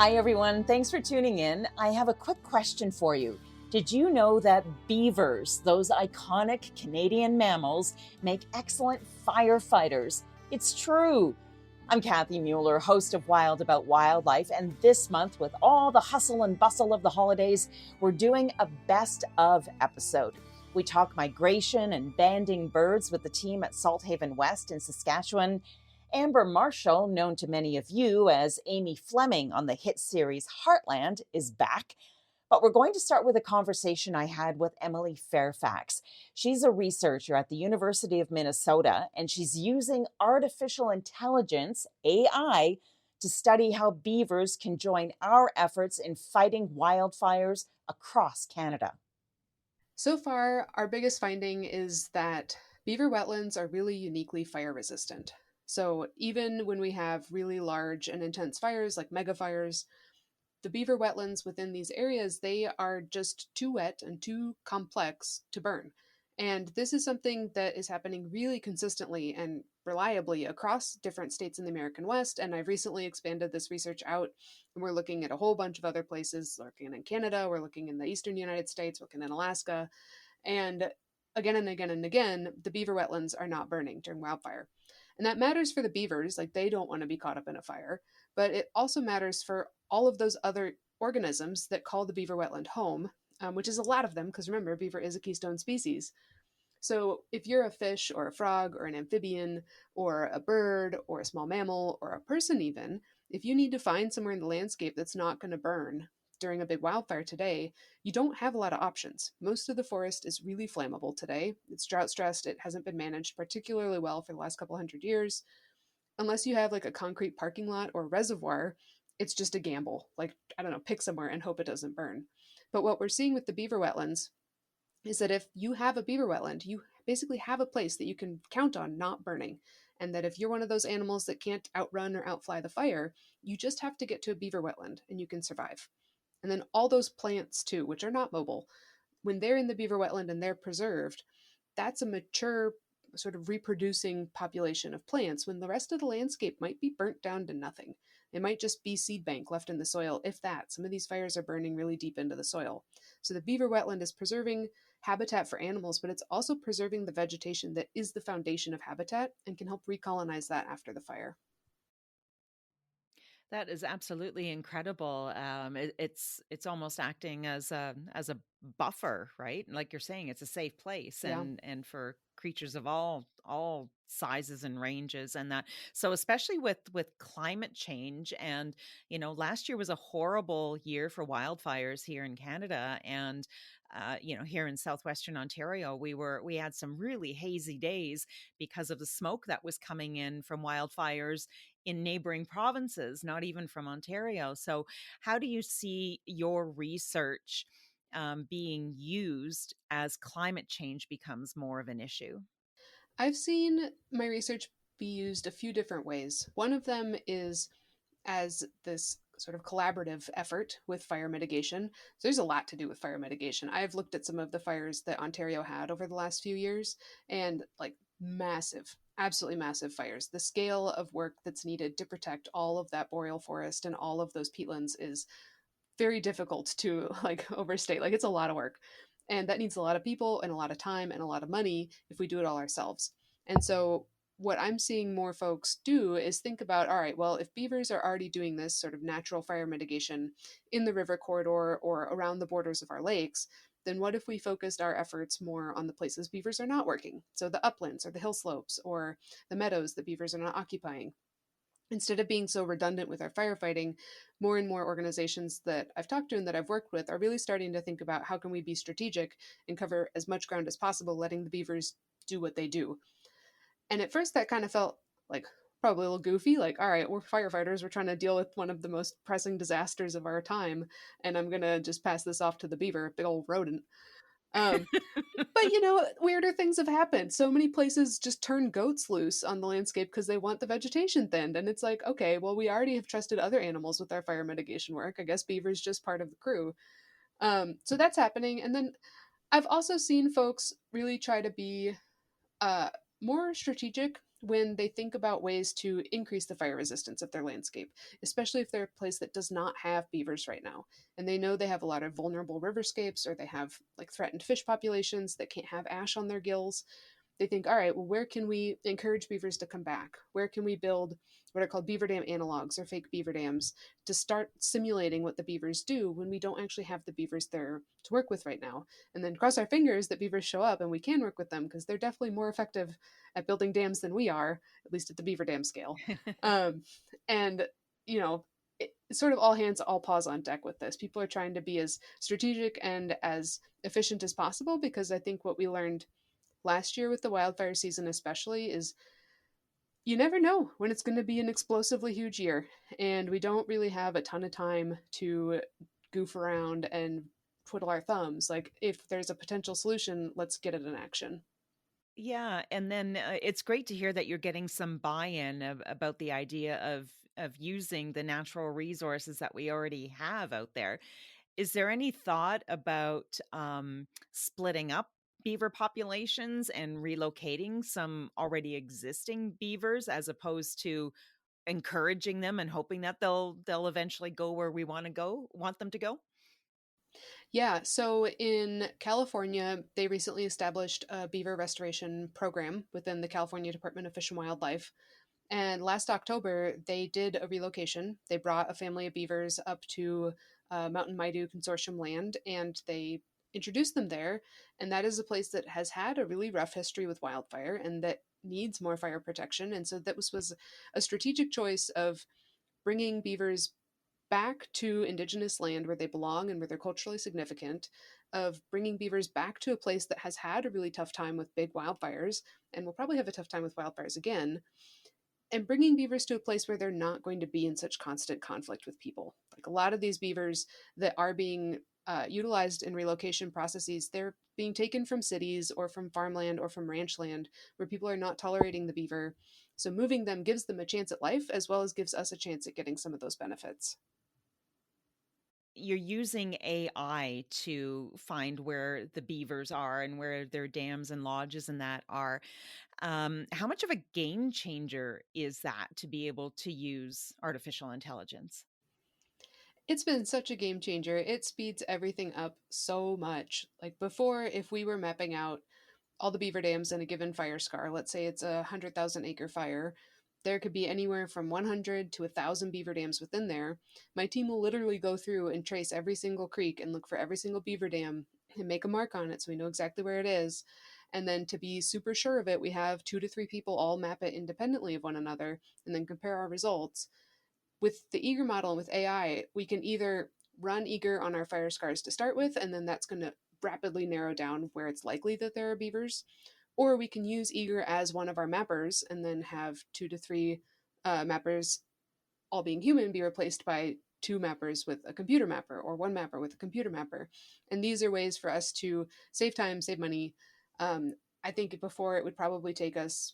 Hi, everyone. Thanks for tuning in. I have a quick question for you. Did you know that beavers, those iconic Canadian mammals, make excellent firefighters? It's true. I'm Kathy Mueller, host of Wild About Wildlife, and this month, with all the hustle and bustle of the holidays, we're doing a best of episode. We talk migration and banding birds with the team at Salthaven West in Saskatchewan. Amber Marshall, known to many of you as Amy Fleming on the hit series Heartland, is back. But we're going to start with a conversation I had with Emily Fairfax. She's a researcher at the University of Minnesota, and she's using artificial intelligence, AI, to study how beavers can join our efforts in fighting wildfires across Canada. So far, our biggest finding is that beaver wetlands are really uniquely fire resistant. So even when we have really large and intense fires like mega fires, the beaver wetlands within these areas, they are just too wet and too complex to burn. And this is something that is happening really consistently and reliably across different states in the American West. And I've recently expanded this research out, and we're looking at a whole bunch of other places. We're looking in Canada, we're looking in the eastern United States, we're looking in Alaska. And again and again and again, the beaver wetlands are not burning during wildfire. And that matters for the beavers, like they don't want to be caught up in a fire, but it also matters for all of those other organisms that call the beaver wetland home, which is a lot of them, because remember, beaver is a keystone species. So if you're a fish or a frog or an amphibian or a bird or a small mammal or a person, even, if you need to find somewhere in the landscape that's not going to burn during a big wildfire today, you don't have a lot of options. Most of the forest is really flammable today. It's drought stressed. It hasn't been managed particularly well for the last couple hundred years. Unless you have like a concrete parking lot or reservoir, it's just a gamble. Like, I don't know, pick somewhere and hope it doesn't burn. But what we're seeing with the beaver wetlands is that if you have a beaver wetland, you basically have a place that you can count on not burning. And that if you're one of those animals that can't outrun or outfly the fire, you just have to get to a beaver wetland and you can survive. And then all those plants, too, which are not mobile, when they're in the beaver wetland and they're preserved, that's a mature, sort of reproducing population of plants when the rest of the landscape might be burnt down to nothing. It might just be seed bank left in the soil, if that. Some of these fires are burning really deep into the soil. So the beaver wetland is preserving habitat for animals, but it's also preserving the vegetation that is the foundation of habitat and can help recolonize that after the fire. That is absolutely incredible. It's almost acting as a buffer, right? Like you're saying, it's a safe place, Yeah. and for creatures of all sizes and ranges, and that. So especially with climate change, and last year was a horrible year for wildfires here in Canada, and here in southwestern Ontario, we had some really hazy days because of the smoke that was coming in from wildfires in neighboring provinces, not even from Ontario. So, how do you see your research being used as climate change becomes more of an issue? I've seen my research be used a few different ways. One of them is as this sort of collaborative effort with fire mitigation. So there's a lot to do with fire mitigation. I've looked at some of the fires that Ontario had over the last few years, and like massive, absolutely massive fires. The scale of work that's needed to protect all of that boreal forest and all of those peatlands is very difficult to like overstate. Like it's a lot of work. And that needs a lot of people and a lot of time and a lot of money if we do it all ourselves. And so what I'm seeing more folks do is think about, all right, well, if beavers are already doing this sort of natural fire mitigation in the river corridor or around the borders of our lakes, then what if we focused our efforts more on the places beavers are not working? So the uplands or the hill slopes or the meadows that beavers are not occupying. Instead of being so redundant with our firefighting, more and more organizations that I've talked to and that I've worked with are really starting to think about how can we be strategic and cover as much ground as possible, letting the beavers do what they do. And at first that kind of felt like probably a little goofy, like, all right, we're firefighters, we're trying to deal with one of the most pressing disasters of our time, and I'm gonna just pass this off to the beaver, big old rodent. Um, but weirder things have happened. So many places just turn goats loose on the landscape because they want the vegetation thinned. And it's like, okay, well, we already have trusted other animals with our fire mitigation work. I guess beaver's just part of the crew. So that's happening. And then I've also seen folks really try to be uh, more strategic when they think about ways to increase the fire resistance of their landscape, especially if they're a place that does not have beavers right now. And they know they have a lot of vulnerable riverscapes, or they have like threatened fish populations that can't have ash on their gills. They think, all right, well, where can we encourage beavers to come back? Where can we build what are called beaver dam analogs, or fake beaver dams, to start simulating what the beavers do when we don't actually have the beavers there to work with right now? And then cross our fingers that beavers show up and we can work with them, because they're definitely more effective at building dams than we are, at least at the beaver dam scale. Um, and, you know, sort of all hands, all paws on deck with this. People are trying to be as strategic and as efficient as possible, because I think what we learned last year with the wildfire season especially is you never know when it's going to be an explosively huge year, and we don't really have a ton of time to goof around and twiddle our thumbs. Like, if there's a potential solution, let's get it in action. Yeah, and then it's great to hear that you're getting some buy-in about the idea of using the natural resources that we already have out there. Is there any thought about splitting up beaver populations and relocating some already existing beavers, as opposed to encouraging them and hoping that they'll eventually go where we want them to go? Yeah, so in California, they recently established a beaver restoration program within the California Department of Fish and Wildlife. And last October, they did a relocation. They brought a family of beavers up to Mountain Maidu Consortium land, and they introduced them there. And that is a place that has had a really rough history with wildfire and that needs more fire protection. And so that was a strategic choice of bringing beavers back to indigenous land where they belong and where they're culturally significant, of bringing beavers back to a place that has had a really tough time with big wildfires and will probably have a tough time with wildfires again, and bringing beavers to a place where they're not going to be in such constant conflict with people. Like, a lot of these beavers that are being utilized in relocation processes, they're being taken from cities or from farmland or from ranch land where people are not tolerating the beaver. So moving them gives them a chance at life, as well as gives us a chance at getting some of those benefits. You're using AI to find where the beavers are and where their dams and lodges and that are. How much of a game changer is that, to be able to use artificial intelligence? It's been such a game changer. It speeds everything up so much. Like, before, if we were mapping out all the beaver dams in a given fire scar, let's say it's a 100,000 acre fire, there could be anywhere from 100 to 1,000 beaver dams within there. My team will literally go through and trace every single creek and look for every single beaver dam and make a mark on it so we know exactly where it is. And then, to be super sure of it, we have 2 to 3 people all map it independently of one another and then compare our results. With the eager model and with AI, we can either run eager on our fire scars to start with, and then that's going to rapidly narrow down where it's likely that there are beavers, or we can use eager as one of our mappers and then have 2 to 3 mappers, all being human, be replaced by 2 mappers with a computer mapper, or 1 mapper with a computer mapper. And these are ways for us to save time, save money. I think before, it would probably take us,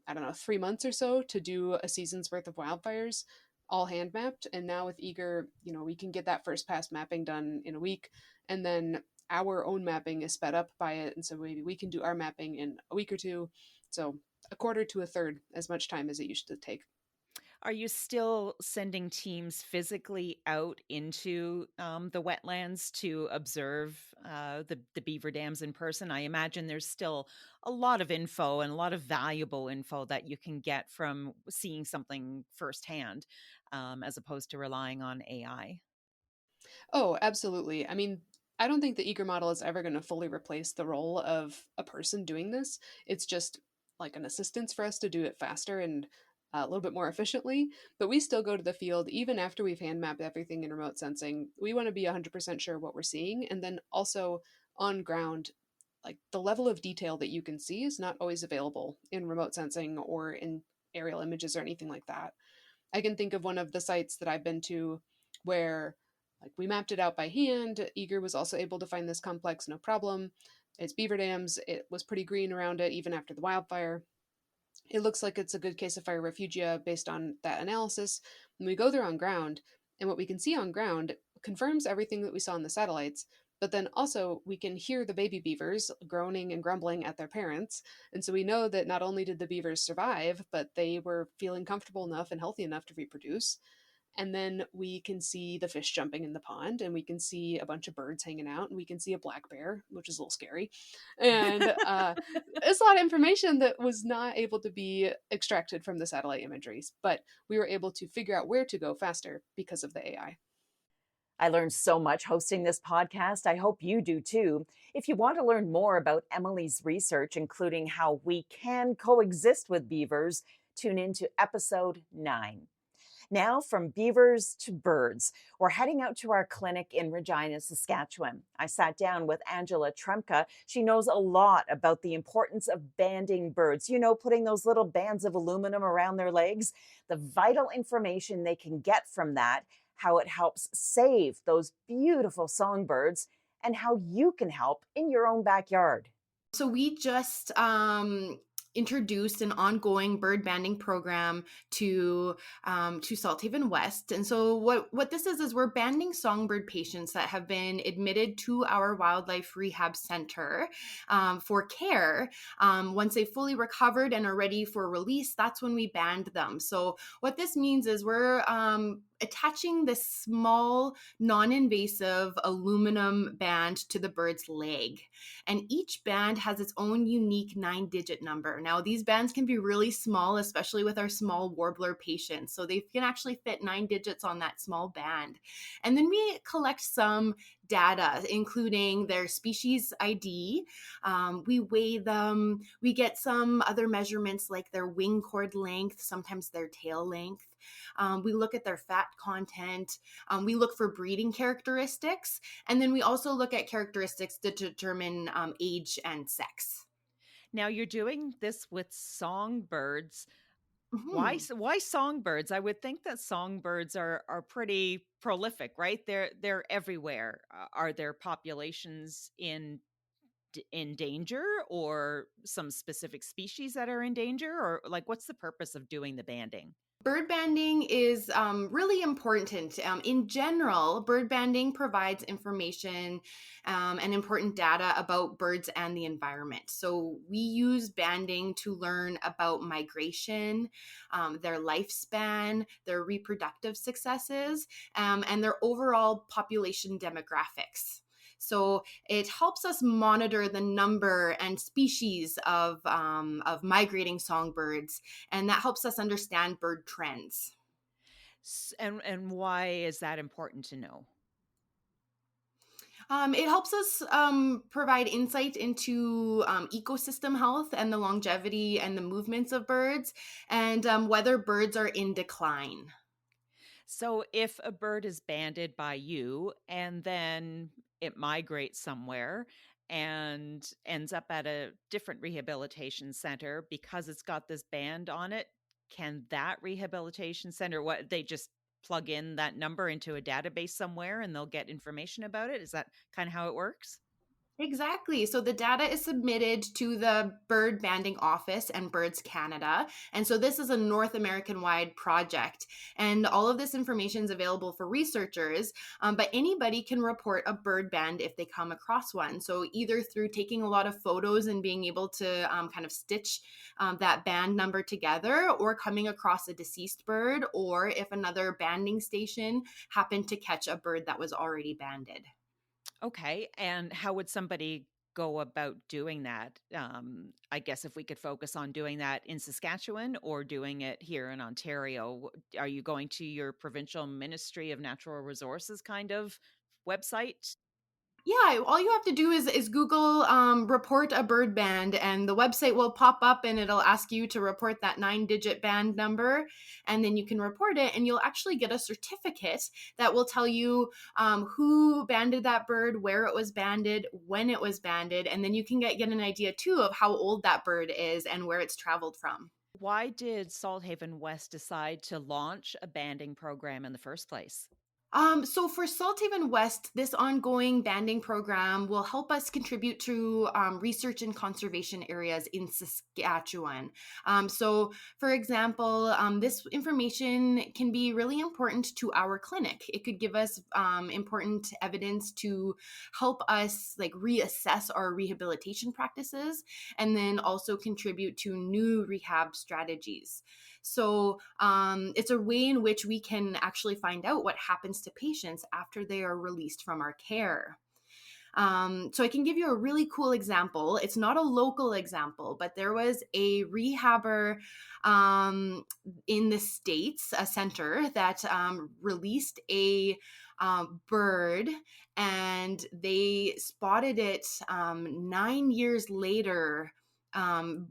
I don't know, 3 months or so to do a season's worth of wildfires, all hand mapped. And now with eager, we can get that first pass mapping done in a week, and then our own mapping is sped up by it, and so maybe we can do our mapping in a week or two. So a quarter to a third as much time as it used to take. Are you still sending teams physically out into the wetlands to observe the beaver dams in person? I imagine there's still a lot of info and a lot of valuable info that you can get from seeing something firsthand, as opposed to relying on AI. Oh, absolutely. I mean, I don't think the eager model is ever going to fully replace the role of a person doing this. It's just like an assistance for us to do it faster and a little bit more efficiently. But we still go to the field even after we've hand mapped everything in remote sensing. We want to be 100% sure what we're seeing. And then also on ground, like, the level of detail that you can see is not always available in remote sensing or in aerial images or anything like that. I can think of one of the sites that I've been to where, like, we mapped it out by hand. Eager was also able to find this complex, no problem. It's beaver dams. It was pretty green around it even after the wildfire. It looks like it's a good case of fire refugia based on that analysis. And we go there on ground, and what we can see on ground confirms everything that we saw in the satellites. But then also, we can hear the baby beavers groaning and grumbling at their parents. And so we know that not only did the beavers survive, but they were feeling comfortable enough and healthy enough to reproduce. And then we can see the fish jumping in the pond, and we can see a bunch of birds hanging out, and we can see a black bear, which is a little scary. And it's a lot of information that was not able to be extracted from the satellite imageries, but we were able to figure out where to go faster because of the AI. I learned so much hosting this podcast. I hope you do too. If you want to learn more about Emily's research, including how we can coexist with beavers, tune in to episode 9. Now, from beavers to birds, we're heading out to our clinic in Regina, Saskatchewan. I sat down with Angela Tremka. She knows a lot about the importance of banding birds, putting those little bands of aluminum around their legs, the vital information they can get from that, how it helps save those beautiful songbirds, and how you can help in your own backyard. So we just introduced an ongoing bird banding program to Salthaven West. And so what this is we're banding songbird patients that have been admitted to our wildlife rehab center for care. Once they've fully recovered and are ready for release, that's when we band them. So what this means is we're attaching this small, non-invasive aluminum band to the bird's leg. And each band has its own unique 9-digit number. Now, these bands can be really small, especially with our small warbler patients. So they can actually fit 9 digits on that small band. And then we collect some data, including their species ID. We weigh them. We get some other measurements like their wing cord length, sometimes their tail length. We look at their fat content. We look for breeding characteristics. And then we also look at characteristics to determine age and sex. Now you're doing this with songbirds. Mm-hmm. Why songbirds? I would think that songbirds are pretty prolific, right? They're everywhere. Are there populations in danger, or some specific species that are in danger, or like what's the purpose of doing the banding? Bird banding is really important. In general, bird banding provides information and important data about birds and the environment. So we use banding to learn about migration, their lifespan, their reproductive successes, and their overall population demographics. So it helps us monitor the number and species of migrating songbirds, and that helps us understand bird trends. And why is that important to know? It helps us provide insight into ecosystem health and the longevity and the movements of birds, and whether birds are in decline. So if a bird is banded by you and then it migrates somewhere and ends up at a different rehabilitation center because it's got this band on it, can that rehabilitation center, what, they just plug in that number into a database somewhere and they'll get information about it? Is that kind of how it works? Exactly. So the data is submitted to the Bird Banding Office and Birds Canada. And so this is a North American-wide project. And all of this information is available for researchers, but anybody can report a bird band if they come across one. So either through taking a lot of photos and being able to kind of stitch that band number together, or coming across a deceased bird, or if another banding station happened to catch a bird that was already banded. Okay. And how would somebody go about doing that? I guess if we could focus on doing that in Saskatchewan or doing it here in Ontario, are you going to your provincial Ministry of Natural Resources kind of website? Yeah, all you have to do is Google report a bird band, and the website will pop up and it'll ask you to report that 9-digit band number, and then you can report it, and you'll actually get a certificate that will tell you who banded that bird, where it was banded, when it was banded, and then you can get an idea too of how old that bird is and where it's traveled from. Why did Salthaven West decide to launch a banding program in the first place? So for Salthaven West, this ongoing banding program will help us contribute to research and conservation areas in Saskatchewan. So, for example, this information can be really important to our clinic. It could give us important evidence to help us like reassess our rehabilitation practices, and then also contribute to new rehab strategies. So it's a way in which we can actually find out what happens to patients after they are released from our care. So I can give you a really cool example. It's not a local example, but there was a rehabber in the States, a center that released a bird, and they spotted it 9 years later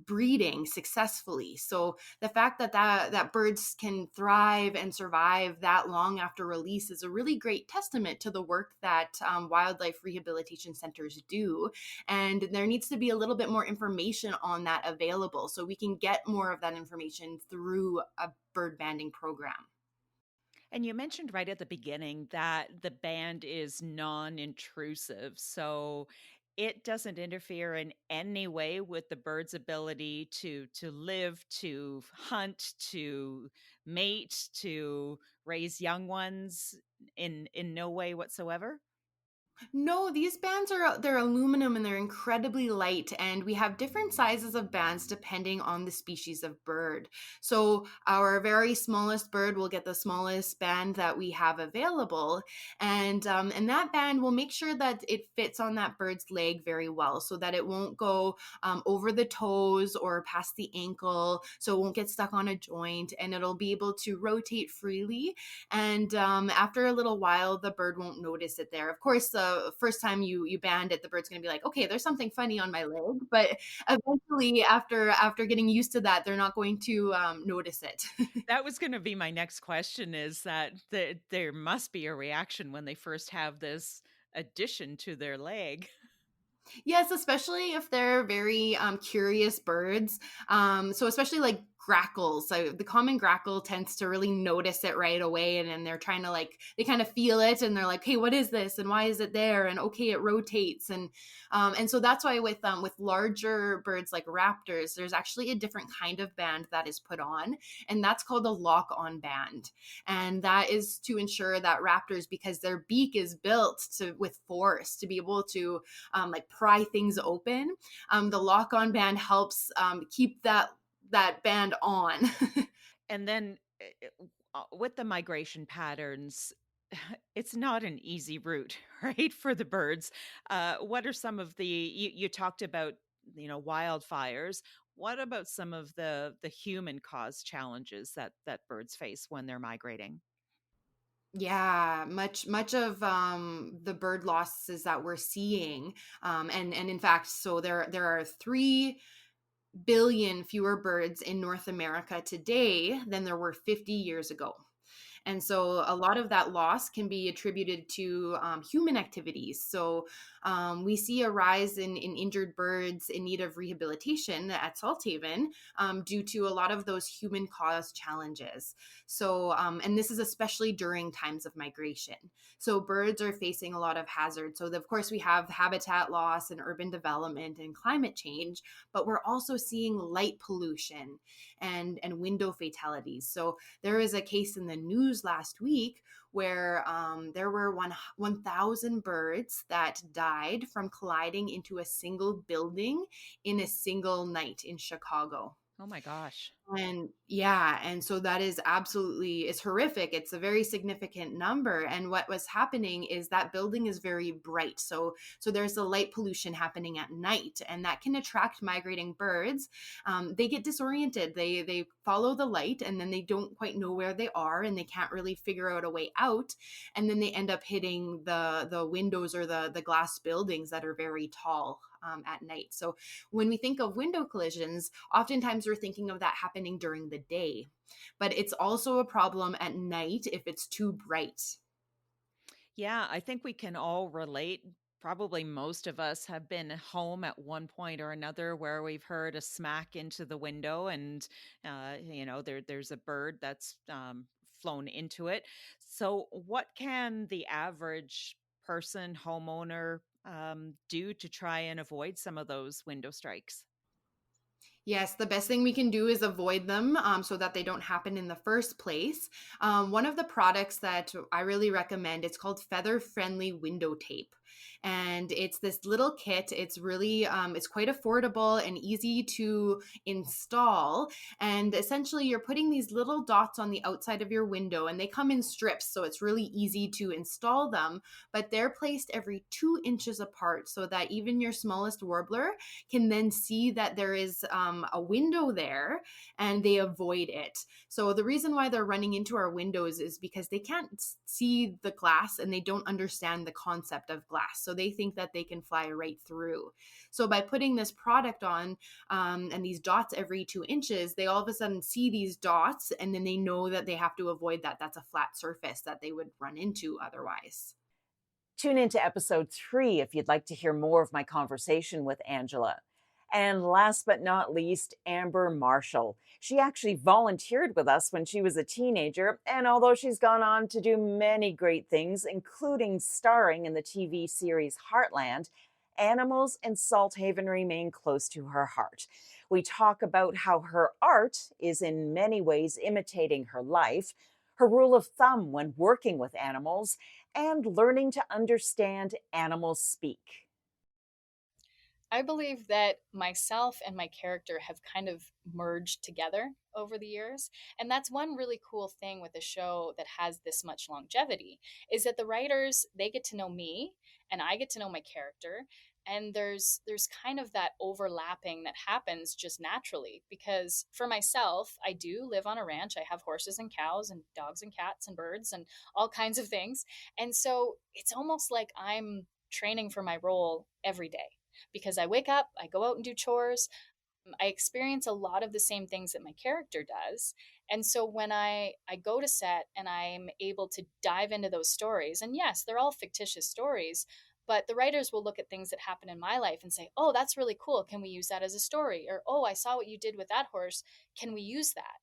breeding successfully. So the fact that birds can thrive and survive that long after release is a really great testament to the work that wildlife rehabilitation centers do. And there needs to be a little bit more information on that available, so we can get more of that information through a bird banding program. And you mentioned right at the beginning that the band is non-intrusive, so it doesn't interfere in any way with the bird's ability to live, to hunt, to mate, to raise young ones in no way whatsoever. No, these bands they're aluminum and they're incredibly light, and we have different sizes of bands depending on the species of bird. So our very smallest bird will get the smallest band that we have available, and that band will make sure that it fits on that bird's leg very well, so that it won't go over the toes or past the ankle, so it won't get stuck on a joint, and it'll be able to rotate freely. And after a little while, the bird won't notice it there. Of course, the first time you band it, the bird's going to be like, okay, there's something funny on my leg. But eventually, after getting used to that, they're not going to notice it. That was going to be my next question, is that there must be a reaction when they first have this addition to their leg. Yes, especially if they're very curious birds. So especially like grackles. So the common grackle tends to really notice it right away, and then they're trying to like they kind of feel it, and they're like, "Hey, what is this? And why is it there?" And okay, it rotates, and so that's why with larger birds like raptors, there's actually a different kind of band that is put on, and that's called a lock-on band, and that is to ensure that raptors, because their beak is built to with force to be able to like pry things open. The lock-on band helps keep that band on. And then with the migration patterns, it's not an easy route, right, for the birds. What are some of you talked about, wildfires. What about some of the human caused challenges that birds face when they're migrating? Yeah, much of the bird losses that we're seeing, and in fact, so there are 3 billion fewer birds in North America today than there were 50 years ago. And so a lot of that loss can be attributed to human activities. So we see a rise in injured birds in need of rehabilitation at Salthaven due to a lot of those human caused challenges. So, and this is especially during times of migration. So birds are facing a lot of hazards. So, of course, we have habitat loss and urban development and climate change, but we're also seeing light pollution and window fatalities. So there was a case in the news last week where there were 1,000 birds that died from colliding into a single building in a single night in Chicago. Oh my gosh. And yeah, and so that is absolutely, it's horrific. It's a very significant number. And what was happening is that building is very bright. So there's a light pollution happening at night, and that can attract migrating birds. They get disoriented. They follow the light, and then they don't quite know where they are, and they can't really figure out a way out. And then they end up hitting the windows or the glass buildings that are very tall at night. So when we think of window collisions, oftentimes we're thinking of that happening during the day, but it's also a problem at night if it's too bright. Yeah, I think we can all relate. Probably most of us have been home at one point or another where we've heard a smack into the window, and there's a bird that's flown into it. So, what can the average person, homeowner, do to try and avoid some of those window strikes? Yes, the best thing we can do is avoid them so that they don't happen in the first place. One of the products that I really recommend, it's called Feather Friendly Window Tape. And it's this little kit. It's really, it's quite affordable and easy to install. And essentially, you're putting these little dots on the outside of your window, and they come in strips. So it's really easy to install them. But they're placed every 2 inches apart so that even your smallest warbler can then see that there is a window there, and they avoid it. So the reason why they're running into our windows is because they can't see the glass and they don't understand the concept of glass. So they think that they can fly right through. So by putting this product on and these dots every 2 inches, they all of a sudden see these dots, and then they know that they have to avoid that. That's a flat surface that they would run into otherwise. Tune into episode 3 if you'd like to hear more of my conversation with Angela. And last but not least, Amber Marshall. She actually volunteered with us when she was a teenager, and although she's gone on to do many great things, including starring in the TV series Heartland, animals in Salthaven remain close to her heart. We talk about how her art is in many ways imitating her life, her rule of thumb when working with animals, and learning to understand animals speak. I believe that myself and my character have kind of merged together over the years. And that's one really cool thing with a show that has this much longevity is that the writers, they get to know me and I get to know my character. And there's kind of that overlapping that happens just naturally because for myself, I do live on a ranch. I have horses and cows and dogs and cats and birds and all kinds of things. And so it's almost like I'm training for my role every day because I wake up, I go out and do chores. I experience a lot of the same things that my character does. And so when I go to set and I'm able to dive into those stories, and yes, they're all fictitious stories, but the writers will look at things that happen in my life and say, oh, that's really cool. Can we use that as a story? Or, oh, I saw what you did with that horse. Can we use that?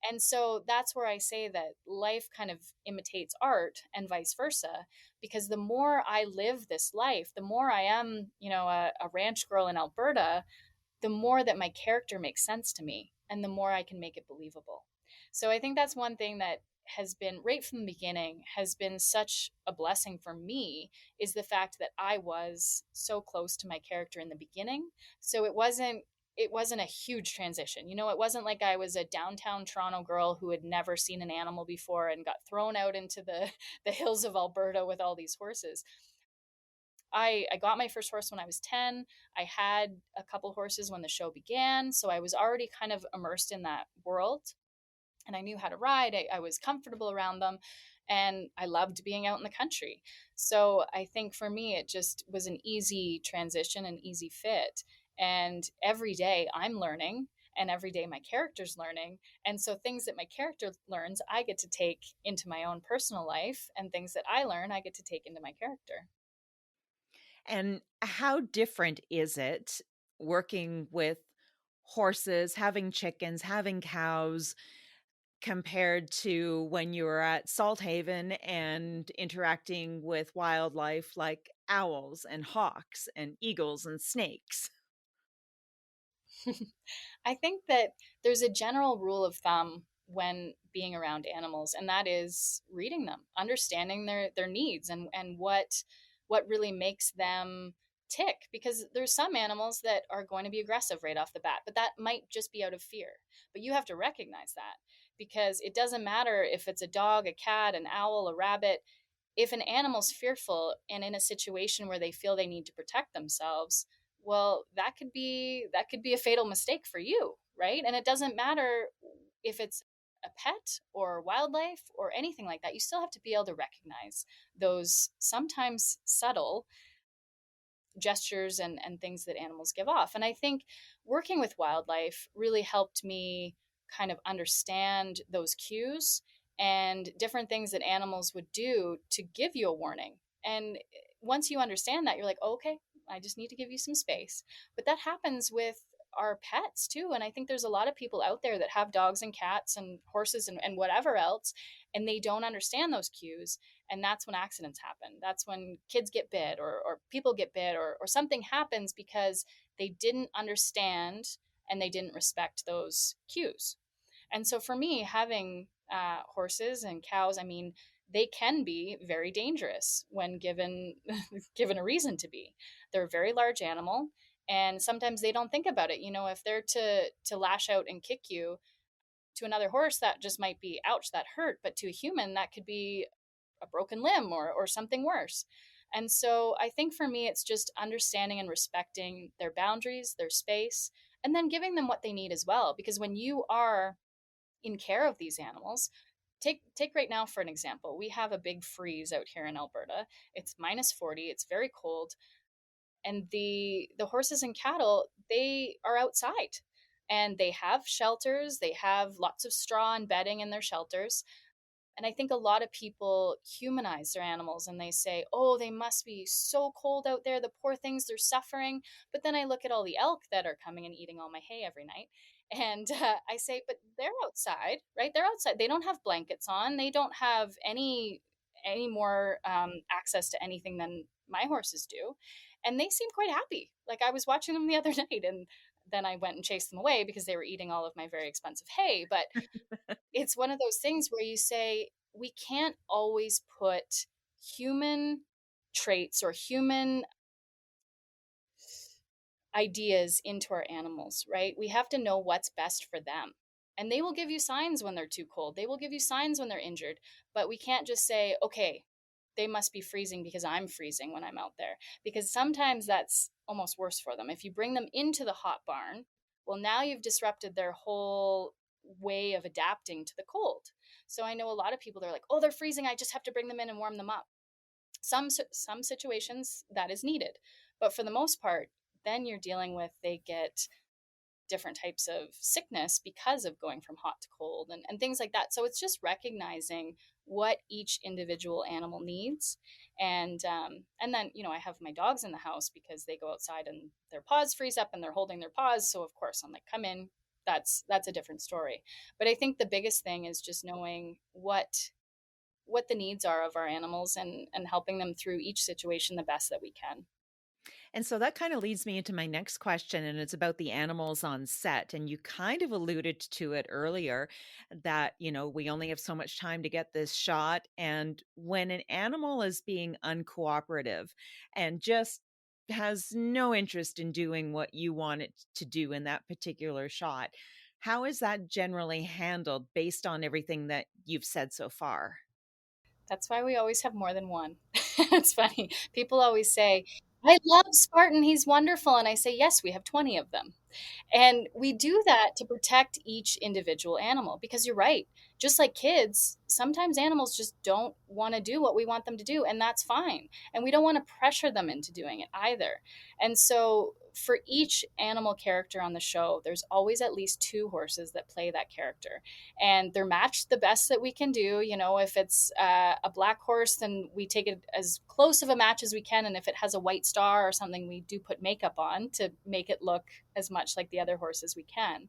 And so that's where I say that life kind of imitates art and vice versa, because the more I live this life, the more I am, a ranch girl in Alberta, the more that my character makes sense to me and the more I can make it believable. So I think that's one thing that has been right from the beginning has been such a blessing for me is the fact that I was so close to my character in the beginning. So it wasn't a huge transition. It wasn't like I was a downtown Toronto girl who had never seen an animal before and got thrown out into the hills of Alberta with all these horses. I got my first horse when I was 10. I had a couple horses when the show began. So I was already kind of immersed in that world and I knew how to ride. I was comfortable around them and I loved being out in the country. So I think for me, it just was an easy transition, an easy fit. And every day I'm learning and every day my character's learning. And so things that my character learns, I get to take into my own personal life, and things that I learn, I get to take into my character. And how different is it working with horses, having chickens, having cows, compared to when you were at Salthaven and interacting with wildlife like owls and hawks and eagles and snakes? I think that there's a general rule of thumb when being around animals, and that is reading them, understanding their needs and what really makes them tick. Because there's some animals that are going to be aggressive right off the bat, but that might just be out of fear. But you have to recognize that because it doesn't matter if it's a dog, a cat, an owl, a rabbit. If an animal's fearful and in a situation where they feel they need to protect themselves, well, that could be a fatal mistake for you, right? And it doesn't matter if it's a pet or wildlife or anything like that. You still have to be able to recognize those sometimes subtle gestures and things that animals give off. And I think working with wildlife really helped me kind of understand those cues and different things that animals would do to give you a warning. And once you understand that, you're like, oh, okay, I just need to give you some space. But that happens with are pets too. And I think there's a lot of people out there that have dogs and cats and horses and whatever else, and they don't understand those cues. And that's when accidents happen. That's when kids get bit, or people get bit, or something happens because they didn't understand and they didn't respect those cues. And so for me, having horses and cows, I mean, they can be very dangerous when given given a reason to be. They're a very large animal, and sometimes they don't think about it. You know, if they're to lash out and kick you, to another horse that just might be ouch, that hurt, but to a human that could be a broken limb or something worse. And so I think for me, it's just understanding and respecting their boundaries, their space, and then giving them what they need as well. Because when you are in care of these animals, take right now for an example, we have a big freeze out here in Alberta. It's -40, it's very cold, and the horses and cattle, they are outside, and they have shelters, they have lots of straw and bedding in their shelters. And I think a lot of people humanize their animals and they say, oh, they must be so cold out there. The poor things, they're suffering. But then I look at all the elk that are coming and eating all my hay every night. And I say, but they're outside, right? They're outside. They don't have blankets on. They don't have any more access to anything than my horses do. And they seem quite happy. Like I was watching them the other night, and then I went and chased them away because they were eating all of my very expensive hay. But it's one of those things where you say, we can't always put human traits or human ideas into our animals, right? We have to know what's best for them. And they will give you signs when they're too cold. They will give you signs when they're injured. But we can't just say, okay, they must be freezing because I'm freezing when I'm out there. Because sometimes that's almost worse for them. If you bring them into the hot barn, well, now you've disrupted their whole way of adapting to the cold. So I know a lot of people, they're like, oh, they're freezing, I just have to bring them in and warm them up. Some situations that is needed. But for the most part, then you're dealing with, they get different types of sickness because of going from hot to cold and things like that. So it's just recognizing what each individual animal needs. And then, you know, I have my dogs in the house because they go outside and their paws freeze up and they're holding their paws. So of course I'm like, come in. That's a different story. But I think the biggest thing is just knowing what the needs are of our animals and helping them through each situation the best that we can. And so that kind of leads me into my next question, and it's about the animals on set. And you kind of alluded to it earlier that, you know, we only have so much time to get this shot. And when an animal is being uncooperative and just has no interest in doing what you want it to do in that particular shot, how is that generally handled based on everything that you've said so far? That's why we always have more than one. It's funny. People always say, I love Spartan. He's wonderful. And I say, yes, we have 20 of them. And we do that to protect each individual animal because you're right. Just like kids, sometimes animals just don't want to do what we want them to do, and that's fine. And we don't want to pressure them into doing it either. And so for each animal character on the show, there's always at least 2 horses that play that character. And they're matched the best that we can do. You know, if it's a black horse, then we take it as close of a match as we can. And if it has a white star or something, we do put makeup on to make it look as much like the other horse as we can.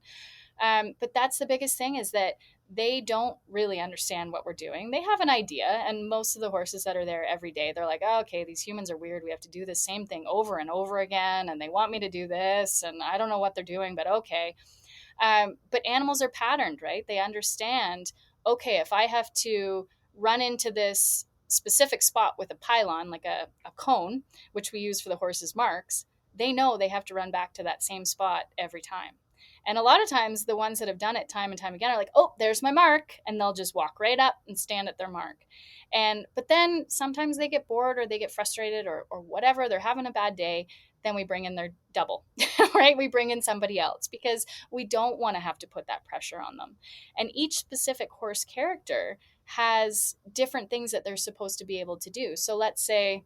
But that's the biggest thing, is that they don't really understand what we're doing. They have an idea, and most of the horses that are there every day, they're like, oh, okay, these humans are weird. We have to do the same thing over and over again, and they want me to do this, and I don't know what they're doing, but okay. But animals are patterned, right? They understand, okay, if I have to run into this specific spot with a pylon, like a cone, which we use for the horses' marks, they know they have to run back to that same spot every time. And a lot of times the ones that have done it time and time again are like, oh, there's my mark. And they'll just walk right up and stand at their mark. But then sometimes they get bored or they get frustrated or whatever. They're having a bad day. Then we bring in their double, right? We bring in somebody else because we don't want to have to put that pressure on them. And each specific horse character has different things that they're supposed to be able to do. So let's say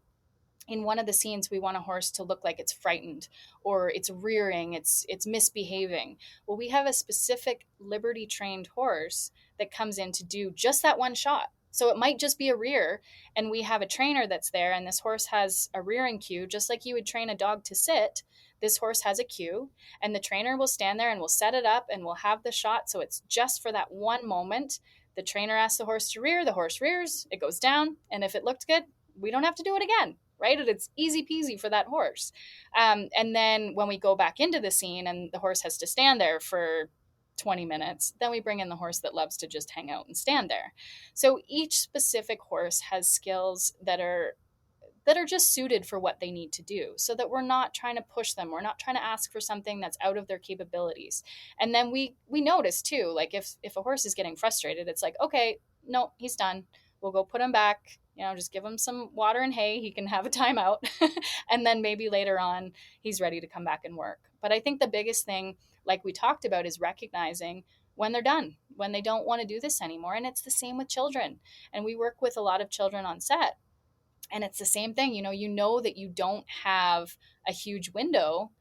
in one of the scenes, we want a horse to look like it's frightened or it's rearing, it's misbehaving. Well, we have a specific Liberty trained horse that comes in to do just that one shot. So it might just be a rear, and we have a trainer that's there, and this horse has a rearing cue, just like you would train a dog to sit. This horse has a cue, and the trainer will stand there and will set it up, and we'll have the shot. So it's just for that one moment. The trainer asks the horse to rear, the horse rears, it goes down, and if it looked good, we don't have to do it again, right? It's easy peasy for that horse. And then when we go back into the scene and the horse has to stand there for 20 minutes, then we bring in the horse that loves to just hang out and stand there. So each specific horse has skills that are just suited for what they need to do, so that we're not trying to push them, we're not trying to ask for something that's out of their capabilities. And then we notice too, like if a horse is getting frustrated, it's like, okay, no, he's done, we'll go put him back, just give him some water and hay, he can have a timeout. And then maybe later on he's ready to come back and work. But I think the biggest thing, like we talked about, is recognizing when they're done, when they don't want to do this anymore. And it's the same with children. And we work with a lot of children on set, and it's the same thing. You know that you don't have a huge window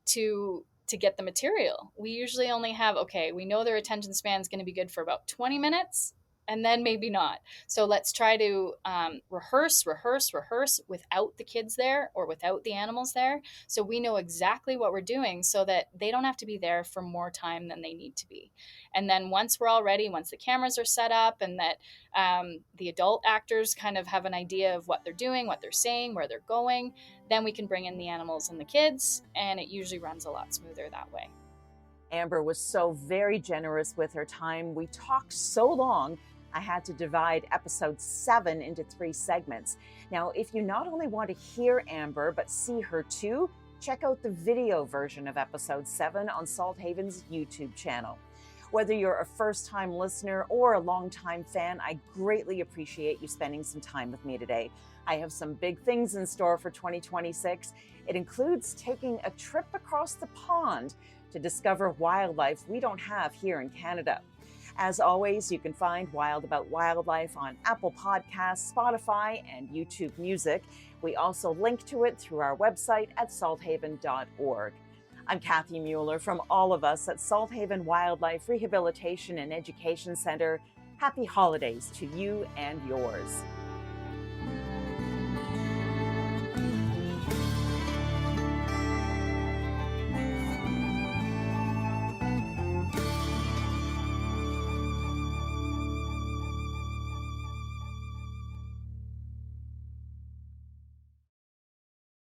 to get the material. We usually only have, okay, we know their attention span is going to be good for about 20 minutes, and then maybe not. So let's try to rehearse without the kids there or without the animals there. So we know exactly what we're doing, so that they don't have to be there for more time than they need to be. And then once we're all ready, once the cameras are set up, and that the adult actors kind of have an idea of what they're doing, what they're saying, where they're going, then we can bring in the animals and the kids, and it usually runs a lot smoother that way. Amber was so very generous with her time. We talked so long, I had to divide episode 7 into 3 segments. Now, if you not only want to hear Amber, but see her too, check out the video version of episode 7 on Salthaven's YouTube channel. Whether you're a first-time listener or a long-time fan, I greatly appreciate you spending some time with me today. I have some big things in store for 2026. It includes taking a trip across the pond to discover wildlife we don't have here in Canada. As always, you can find Wild About Wildlife on Apple Podcasts, Spotify, and YouTube Music. We also link to it through our website at salthaven.org. I'm Kathy Mueller. From all of us at Salthaven Wildlife Rehabilitation and Education Center, happy holidays to you and yours.